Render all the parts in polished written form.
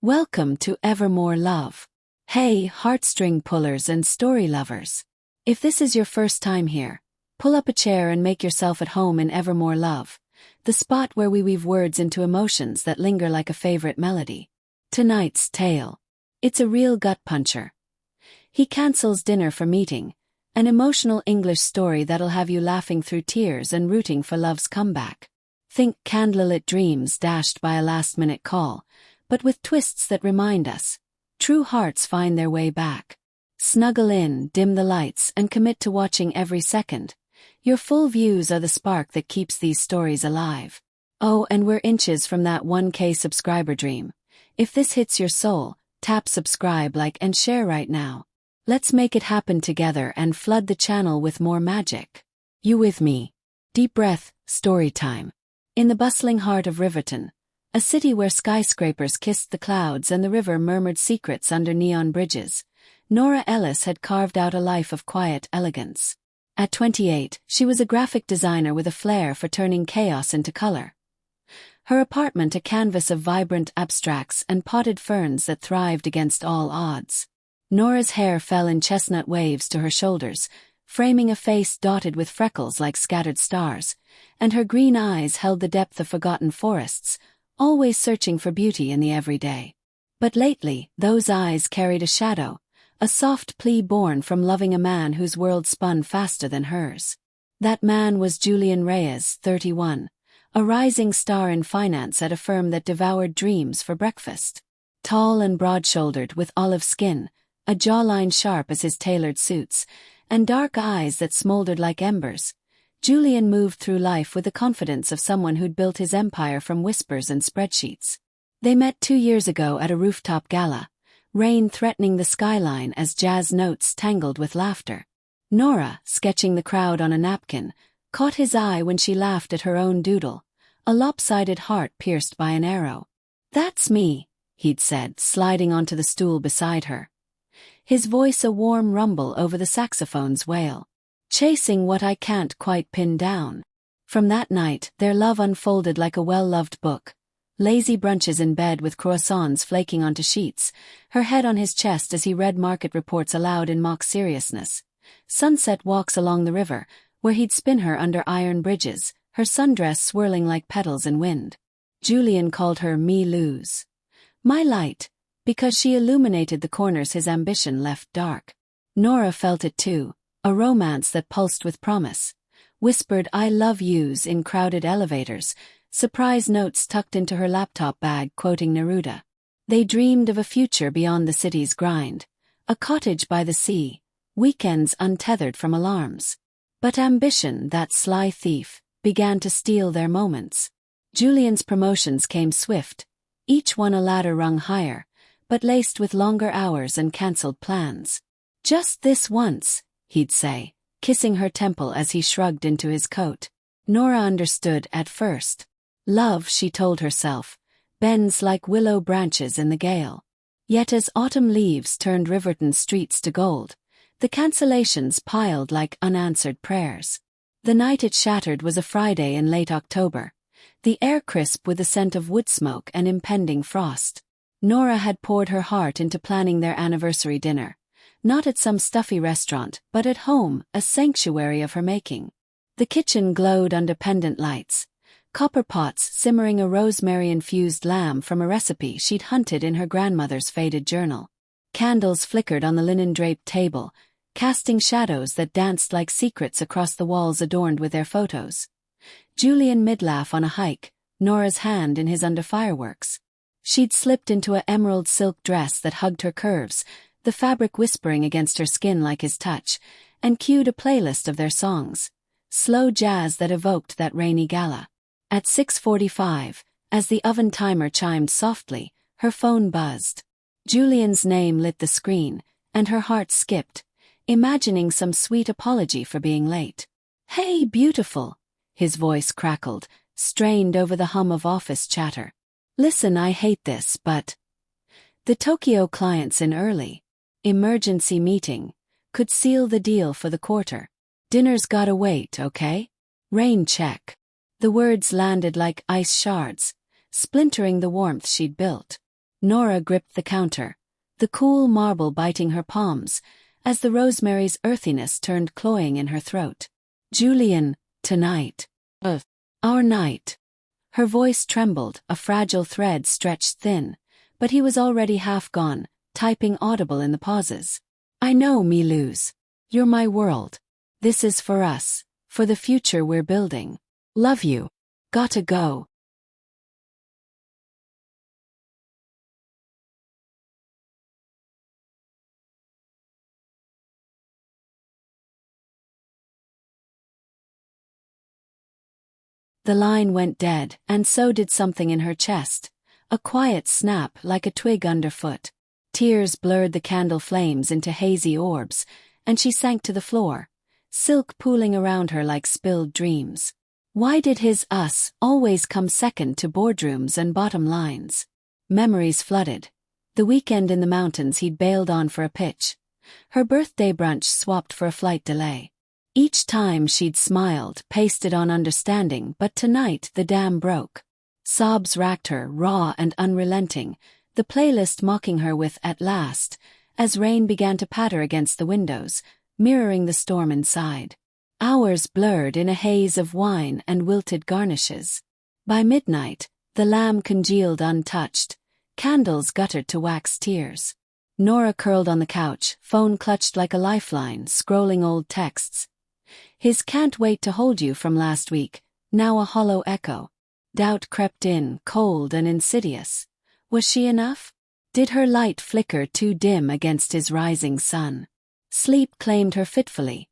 Welcome to Evermore Love. Hey, heartstring pullers and story lovers. If this is your first time here, pull up a chair and make yourself at home in Evermore Love, the spot where we weave words into emotions that linger like a favorite melody. Tonight's tale. It's a real gut puncher. He cancels dinner for meeting, an emotional English story that'll have you laughing through tears and rooting for love's comeback. Think candlelit dreams dashed by a last-minute call, but with twists that remind us, true hearts find their way back. Snuggle in, dim the lights, and commit to watching every second. Your full views are the spark that keeps these stories alive. Oh, and we're inches from that 1K subscriber dream. If this hits your soul, tap subscribe, like, and share right now. Let's make it happen together and flood the channel with more magic. You with me? Deep breath, story time. In the bustling heart of Riverton, a city where skyscrapers kissed the clouds and the river murmured secrets under neon bridges, Nora Ellis had carved out a life of quiet elegance. At 28, she was a graphic designer with a flair for turning chaos into color. Her apartment a canvas of vibrant abstracts and potted ferns that thrived against all odds. Nora's hair fell in chestnut waves to her shoulders, framing a face dotted with freckles like scattered stars, and her green eyes held the depth of forgotten forests, always searching for beauty in the everyday. But lately, those eyes carried a shadow, a soft plea born from loving a man whose world spun faster than hers. That man was Julian Reyes, 31, a rising star in finance at a firm that devoured dreams for breakfast. Tall and broad-shouldered with olive skin, a jawline sharp as his tailored suits, and dark eyes that smoldered like embers, Julian moved through life with the confidence of someone who'd built his empire from whispers and spreadsheets. They met 2 years ago at a rooftop gala, rain threatening the skyline as jazz notes tangled with laughter. Nora, sketching the crowd on a napkin, caught his eye when she laughed at her own doodle, a lopsided heart pierced by an arrow. "That's me," he'd said, sliding onto the stool beside her. His voice a warm rumble over the saxophone's wail. "Chasing what I can't quite pin down." From that night, their love unfolded like a well-loved book. Lazy brunches in bed with croissants flaking onto sheets, her head on his chest as he read market reports aloud in mock seriousness. Sunset walks along the river, where he'd spin her under iron bridges, her sundress swirling like petals in wind. Julian called her "me lose," my light, because she illuminated the corners his ambition left dark. Nora felt it too. A romance that pulsed with promise, whispered "I love yous" in crowded elevators, surprise notes tucked into her laptop bag quoting Neruda. They dreamed of a future beyond the city's grind, a cottage by the sea, weekends untethered from alarms. But ambition, that sly thief, began to steal their moments. Julian's promotions came swift, each one a ladder rung higher, but laced with longer hours and cancelled plans. "Just this once," he'd say, kissing her temple as he shrugged into his coat. Nora understood at first. Love, she told herself, bends like willow branches in the gale. Yet as autumn leaves turned Riverton streets to gold, the cancellations piled like unanswered prayers. The night it shattered was a Friday in late October, the air crisp with the scent of wood smoke and impending frost. Nora had poured her heart into planning their anniversary dinner. Not at some stuffy restaurant, but at home, a sanctuary of her making. The kitchen glowed under pendant lights, copper pots simmering a rosemary-infused lamb from a recipe she'd hunted in her grandmother's faded journal. Candles flickered on the linen-draped table, casting shadows that danced like secrets across the walls adorned with their photos. Julian midlaugh on a hike, Nora's hand in his under fireworks. She'd slipped into a emerald silk dress that hugged her curves, the fabric whispering against her skin like his touch, and cued a playlist of their songs, slow jazz that evoked that rainy gala. At 6:45, as the oven timer chimed softly, her phone buzzed. Julian's name lit the screen, and her heart skipped, imagining some sweet apology for being late. "Hey, beautiful," his voice crackled, strained over the hum of office chatter. "Listen, I hate this, but the Tokyo client's in early. Emergency meeting. Could seal the deal for the quarter. Dinner's gotta wait, okay? Rain check." The words landed like ice shards, splintering the warmth she'd built. Nora gripped the counter, the cool marble biting her palms, as the rosemary's earthiness turned cloying in her throat. Julian, tonight. Our night. Her voice trembled, a fragile thread stretched thin, but he was already half gone, typing audible in the pauses. I know, me lose. You're my world. This is for us, for the future we're building. Love you. Gotta go. The line went dead, and so did something in her chest. A quiet snap like a twig underfoot. Tears blurred the candle flames into hazy orbs, and she sank to the floor, silk pooling around her like spilled dreams. Why did his us always come second to boardrooms and bottom lines? Memories flooded. The weekend in the mountains he'd bailed on for a pitch. Her birthday brunch swapped for a flight delay. Each time she'd smiled, pasted on understanding, but tonight the dam broke. Sobs racked her, raw and unrelenting, the playlist mocking her with At Last, as rain began to patter against the windows, mirroring the storm inside. Hours blurred in a haze of wine and wilted garnishes. By midnight, the lamb congealed untouched, candles guttered to wax tears. Nora curled on the couch, phone clutched like a lifeline, scrolling old texts. His can't wait to hold you from last week, now a hollow echo. Doubt crept in, cold and insidious. Was she enough? Did her light flicker too dim against his rising sun? Sleep claimed her fitfully.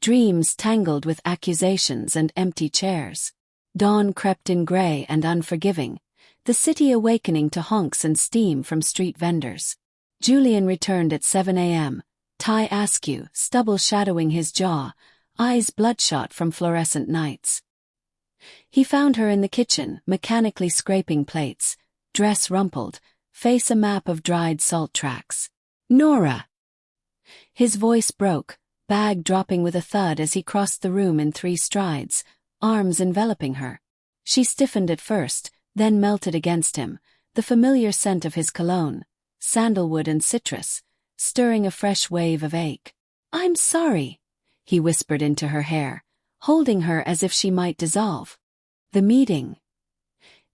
Dreams tangled with accusations and empty chairs. Dawn crept in gray and unforgiving, the city awakening to honks and steam from street vendors. Julian returned at 7 a.m., tie askew, stubble shadowing his jaw, eyes bloodshot from fluorescent nights. He found her in the kitchen, mechanically scraping plates, dress rumpled, face a map of dried salt tracks. Nora! His voice broke, bag dropping with a thud as he crossed the room in 3 strides, arms enveloping her. She stiffened at first, then melted against him, the familiar scent of his cologne, sandalwood and citrus, stirring a fresh wave of ache. I'm sorry, he whispered into her hair, holding her as if she might dissolve. The meeting.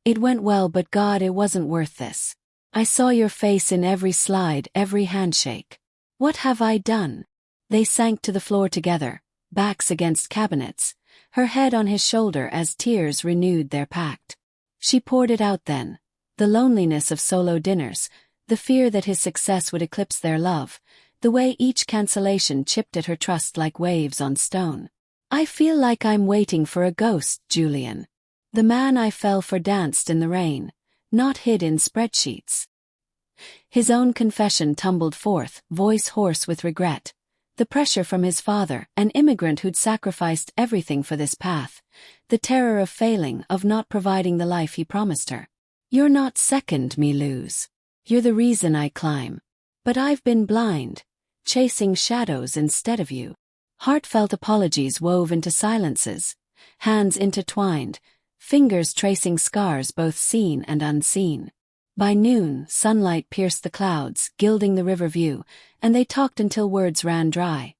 It went well, but God, it wasn't worth this. I saw your face in every slide, every handshake. What have I done? They sank to the floor together, backs against cabinets, her head on his shoulder as tears renewed their pact. She poured it out then, the loneliness of solo dinners, the fear that his success would eclipse their love, the way each cancellation chipped at her trust like waves on stone. I feel like I'm waiting for a ghost, Julian. The man I fell for danced in the rain, not hid in spreadsheets. His own confession tumbled forth, voice hoarse with regret. The pressure from his father, an immigrant who'd sacrificed everything for this path. The terror of failing, of not providing the life he promised her. You're not second, me lose. You're the reason I climb. But I've been blind, chasing shadows instead of you. Heartfelt apologies wove into silences, hands intertwined, fingers tracing scars both seen and unseen. By noon, sunlight pierced the clouds, gilding the river view, and they talked until words ran dry.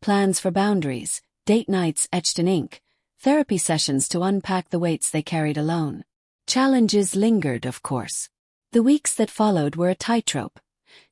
Plans for boundaries, date nights etched in ink, therapy sessions to unpack the weights they carried alone. Challenges lingered, of course. The weeks that followed were a tightrope.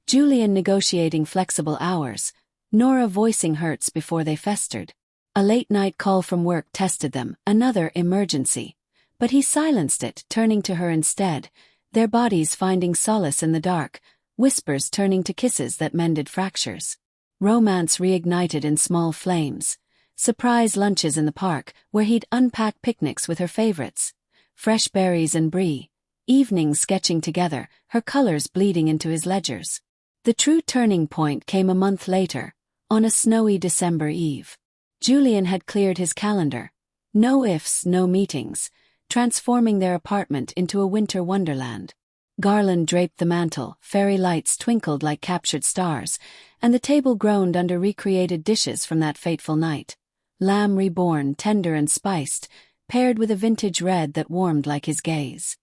Julian negotiating flexible hours, Nora voicing hurts before they festered. A late-night call from work tested them, another emergency. But he silenced it, turning to her instead, their bodies finding solace in the dark, whispers turning to kisses that mended fractures. Romance reignited in small flames. Surprise lunches in the park, where he'd unpack picnics with her favorites. Fresh berries and brie. Evenings sketching together, her colors bleeding into his ledgers. The true turning point came a month later, on a snowy December eve. Julian had cleared his calendar. No ifs, no meetings, transforming their apartment into a winter wonderland. Garland draped the mantel, fairy lights twinkled like captured stars, and the table groaned under recreated dishes from that fateful night. Lamb reborn, tender and spiced, paired with a vintage red that warmed like his gaze.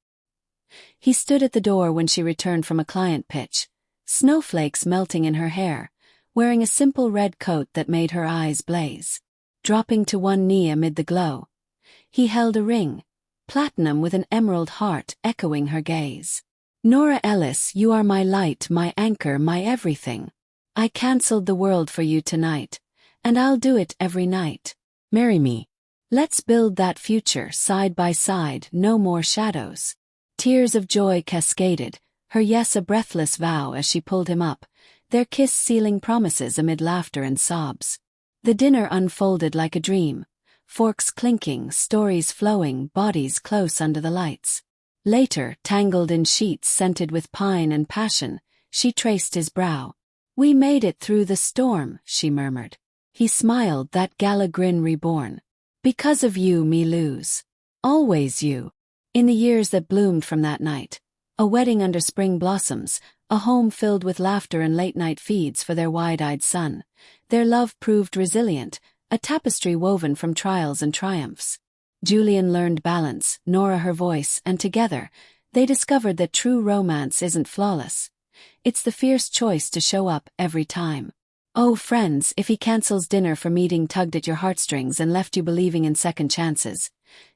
He stood at the door when she returned from a client pitch, snowflakes melting in her hair, wearing a simple red coat that made her eyes blaze. Dropping to one knee amid the glow, he held a ring, platinum with an emerald heart echoing her gaze. Nora Ellis, you are my light, my anchor, my everything. I cancelled the world for you tonight, and I'll do it every night. Marry me. Let's build that future side by side, no more shadows. Tears of joy cascaded, her yes a breathless vow as she pulled him up, their kiss sealing promises amid laughter and sobs. The dinner unfolded like a dream, forks clinking, stories flowing, bodies close under the lights. Later, tangled in sheets scented with pine and passion, she traced his brow. We made it through the storm, she murmured. He smiled, that gala grin reborn. Because of you me lose. Always you. In the years that bloomed from that night, a wedding under spring blossoms, a home filled with laughter and late-night feeds for their wide-eyed son, their love proved resilient, a tapestry woven from trials and triumphs. Julian learned balance, Nora her voice, and together, they discovered that true romance isn't flawless. It's the fierce choice to show up every time. Oh friends, if he cancels dinner for meeting tugged at your heartstrings and left you believing in second chances,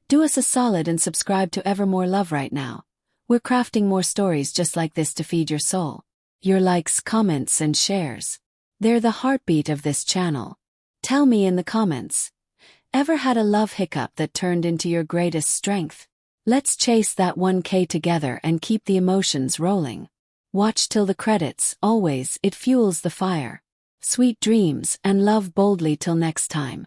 do us a solid and subscribe to Evermore Love right now. We're crafting more stories just like this to feed your soul. Your likes, comments, and shares, they're the heartbeat of this channel. Tell me in the comments, ever had a love hiccup that turned into your greatest strength? Let's chase that 1K together and keep the emotions rolling. Watch till the credits, always, it fuels the fire. Sweet dreams and love boldly till next time.